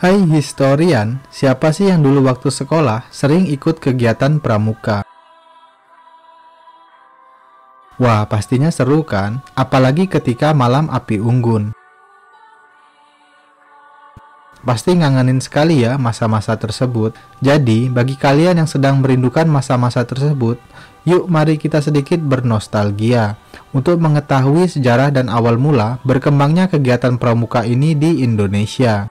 Hai historian, siapa sih yang dulu waktu sekolah sering ikut kegiatan pramuka? Wah, pastinya seru kan? Apalagi ketika malam api unggun. Pasti ngangenin sekali ya masa-masa tersebut. Jadi, bagi kalian yang sedang merindukan masa-masa tersebut, yuk mari kita sedikit bernostalgia untuk mengetahui sejarah dan awal mula berkembangnya kegiatan pramuka ini di Indonesia.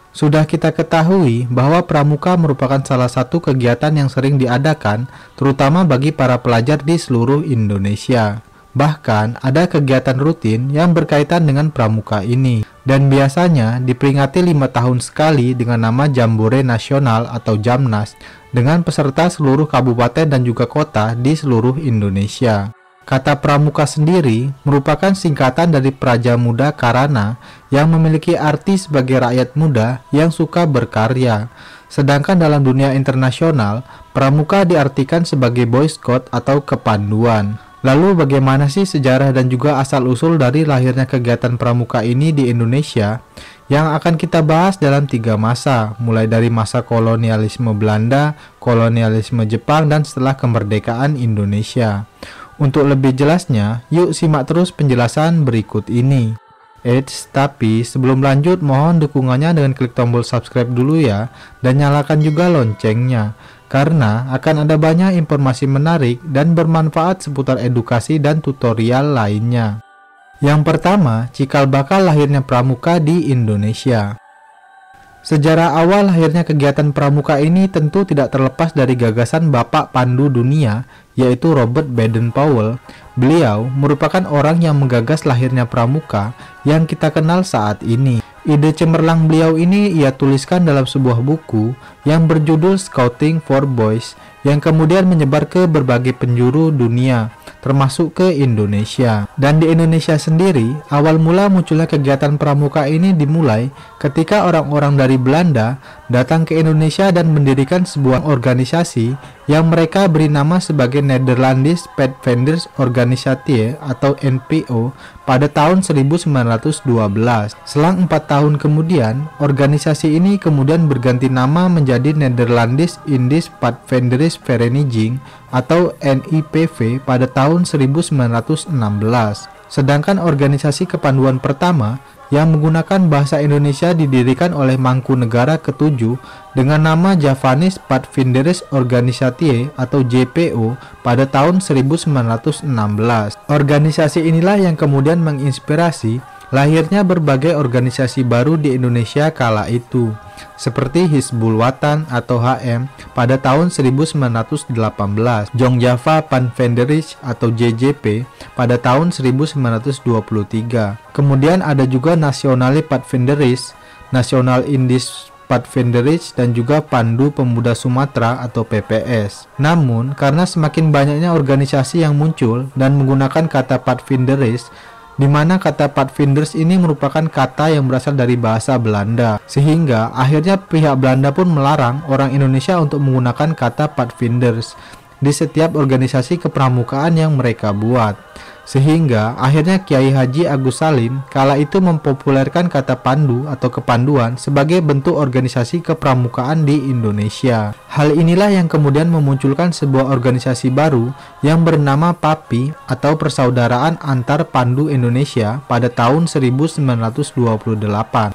Sudah kita ketahui bahwa pramuka merupakan salah satu kegiatan yang sering diadakan, terutama bagi para pelajar di seluruh Indonesia. Bahkan, ada kegiatan rutin yang berkaitan dengan pramuka ini, dan biasanya diperingati 5 tahun sekali dengan nama Jambore Nasional atau Jamnas, dengan peserta seluruh kabupaten dan juga kota di seluruh Indonesia. Kata pramuka sendiri merupakan singkatan dari Praja Muda Karana yang memiliki arti sebagai rakyat muda yang suka berkarya. Sedangkan dalam dunia internasional, pramuka diartikan sebagai Boy Scout atau kepanduan. Lalu bagaimana sih sejarah dan juga asal-usul dari lahirnya kegiatan pramuka ini di Indonesia? Yang akan kita bahas dalam 3 masa, mulai dari masa kolonialisme Belanda, kolonialisme Jepang, dan setelah kemerdekaan Indonesia. Untuk lebih jelasnya, yuk simak terus penjelasan berikut ini. Tapi sebelum lanjut, mohon dukungannya dengan klik tombol subscribe dulu ya, dan nyalakan juga loncengnya, karena akan ada banyak informasi menarik dan bermanfaat seputar edukasi dan tutorial lainnya. Yang pertama, cikal bakal lahirnya pramuka di Indonesia. Sejarah awal lahirnya kegiatan pramuka ini tentu tidak terlepas dari gagasan Bapak Pandu Dunia, yaitu Robert Baden-Powell. Beliau merupakan orang yang menggagas lahirnya pramuka yang kita kenal saat ini. Ide cemerlang beliau ini ia tuliskan dalam sebuah buku yang berjudul Scouting for Boys, yang kemudian menyebar ke berbagai penjuru dunia, termasuk ke Indonesia. Dan di Indonesia sendiri, awal mula munculnya kegiatan pramuka ini dimulai ketika orang-orang dari Belanda datang ke Indonesia dan mendirikan sebuah organisasi yang mereka beri nama sebagai Nederlandisch Padvinders Organisatie atau NPO pada tahun 1912. Selang 4 tahun kemudian, organisasi ini kemudian berganti nama menjadi Nederlandisch Indisch Padvinders Vereniging atau NIPV pada tahun 1916. Sedangkan organisasi kepanduan pertama yang menggunakan bahasa Indonesia didirikan oleh Mangkunegara ke-7 dengan nama Javanese Padvinders Organisatie atau JPO pada tahun 1916. Organisasi inilah yang kemudian menginspirasi lahirnya berbagai organisasi baru di Indonesia kala itu, seperti Hizbul Wathan atau HM pada tahun 1918, Jong Java Padvinders atau JJP pada tahun 1923. Kemudian ada juga Nasionale Padvinders, Nasional Indisch Padvinders, dan juga Pandu Pemuda Sumatera atau PPS. Namun, karena semakin banyaknya organisasi yang muncul dan menggunakan kata Padvinders, di mana kata Padvinders ini merupakan kata yang berasal dari bahasa Belanda, sehingga akhirnya pihak Belanda pun melarang orang Indonesia untuk menggunakan kata Padvinders di setiap organisasi kepramukaan yang mereka buat. Sehingga akhirnya Kiai Haji Agus Salim kala itu mempopulerkan kata pandu atau kepanduan sebagai bentuk organisasi kepramukaan di Indonesia. Hal inilah yang kemudian memunculkan sebuah organisasi baru yang bernama PAPI atau Persaudaraan Antar Pandu Indonesia pada tahun 1928,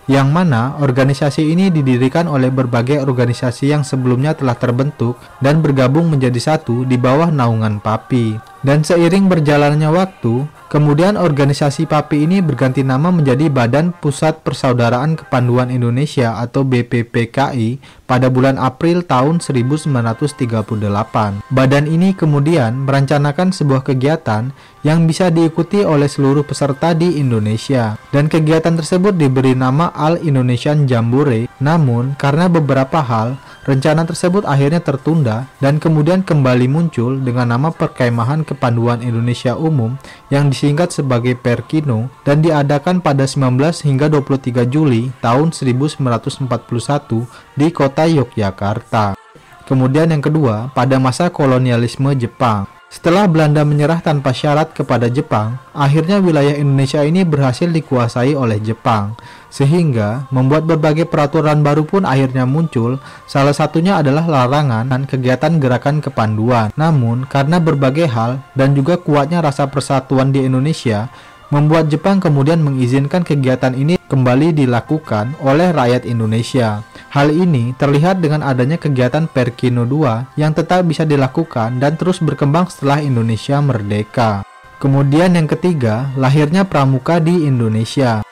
yang mana organisasi ini didirikan oleh berbagai organisasi yang sebelumnya telah terbentuk dan bergabung menjadi satu di bawah naungan PAPI. Dan seiring berjalannya waktu, kemudian organisasi PAPI ini berganti nama menjadi Badan Pusat Persaudaraan Kepanduan Indonesia atau BPPKI pada bulan April tahun 1938. Badan ini kemudian merencanakan sebuah kegiatan yang bisa diikuti oleh seluruh peserta di Indonesia. Dan kegiatan tersebut diberi nama All Indonesian Jambore. Namun, karena beberapa hal, rencana tersebut akhirnya tertunda dan kemudian kembali muncul dengan nama Perkemahan Kepanduan Indonesia Umum yang disingkat sebagai Perkino dan diadakan pada 19 hingga 23 Juli tahun 1941 di kota Yogyakarta. Kemudian yang kedua, pada masa kolonialisme Jepang. Setelah Belanda menyerah tanpa syarat kepada Jepang, akhirnya wilayah Indonesia ini berhasil dikuasai oleh Jepang, sehingga membuat berbagai peraturan baru pun akhirnya muncul, salah satunya adalah larangan dan kegiatan gerakan kepanduan. Namun, karena berbagai hal dan juga kuatnya rasa persatuan di Indonesia, membuat Jepang kemudian mengizinkan kegiatan ini kembali dilakukan oleh rakyat Indonesia. Hal ini terlihat dengan adanya kegiatan Perkino II yang tetap bisa dilakukan dan terus berkembang setelah Indonesia merdeka. Kemudian yang ketiga, lahirnya Pramuka di Indonesia.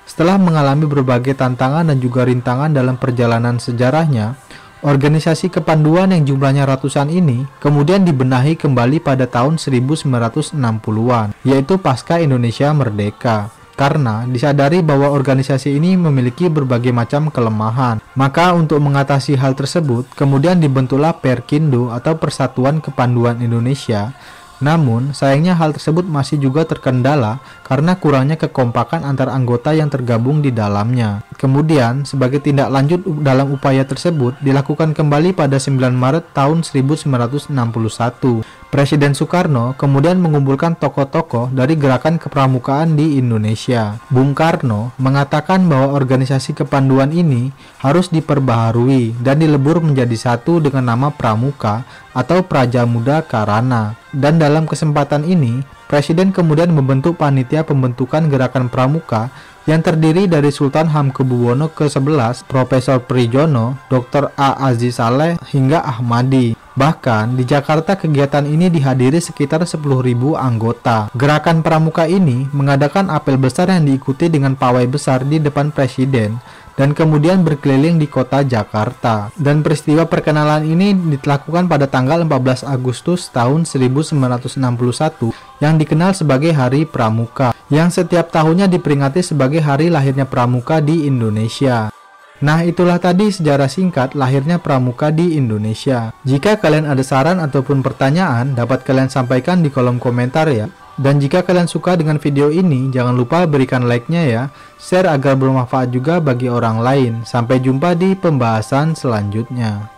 Setelah mengalami berbagai tantangan dan juga rintangan dalam perjalanan sejarahnya, organisasi kepanduan yang jumlahnya ratusan ini kemudian dibenahi kembali pada tahun 1960-an, yaitu pasca Indonesia merdeka. Karena disadari bahwa organisasi ini memiliki berbagai macam kelemahan. Maka untuk mengatasi hal tersebut, kemudian dibentuklah Perkindo atau Persatuan Kepanduan Indonesia. Namun, sayangnya hal tersebut masih juga terkendala karena kurangnya kekompakan antar anggota yang tergabung di dalamnya. Kemudian, sebagai tindak lanjut dalam upaya tersebut, dilakukan kembali pada 9 Maret tahun 1961. Presiden Soekarno kemudian mengumpulkan tokoh-tokoh dari gerakan kepramukaan di Indonesia. Bung Karno mengatakan bahwa organisasi kepanduan ini harus diperbaharui dan dilebur menjadi satu dengan nama Pramuka atau Praja Muda Karana. Dan dalam kesempatan ini, Presiden kemudian membentuk panitia pembentukan gerakan Pramuka yang terdiri dari Sultan Hamengkubuwono ke-11, Profesor Prijono, Dr. A. Aziz Saleh, hingga Ahmadi. Bahkan di Jakarta kegiatan ini dihadiri sekitar 10.000 anggota. Gerakan Pramuka ini mengadakan apel besar yang diikuti dengan pawai besar di depan Presiden dan kemudian berkeliling di kota Jakarta. Dan peristiwa perkenalan ini dilakukan pada tanggal 14 Agustus tahun 1961 yang dikenal sebagai Hari Pramuka, yang setiap tahunnya diperingati sebagai hari lahirnya Pramuka di Indonesia. Nah, itulah tadi sejarah singkat lahirnya Pramuka di Indonesia. Jika kalian ada saran ataupun pertanyaan, dapat kalian sampaikan di kolom komentar ya. Dan jika kalian suka dengan video ini, jangan lupa berikan like-nya ya. Share agar bermanfaat juga bagi orang lain. Sampai jumpa di pembahasan selanjutnya.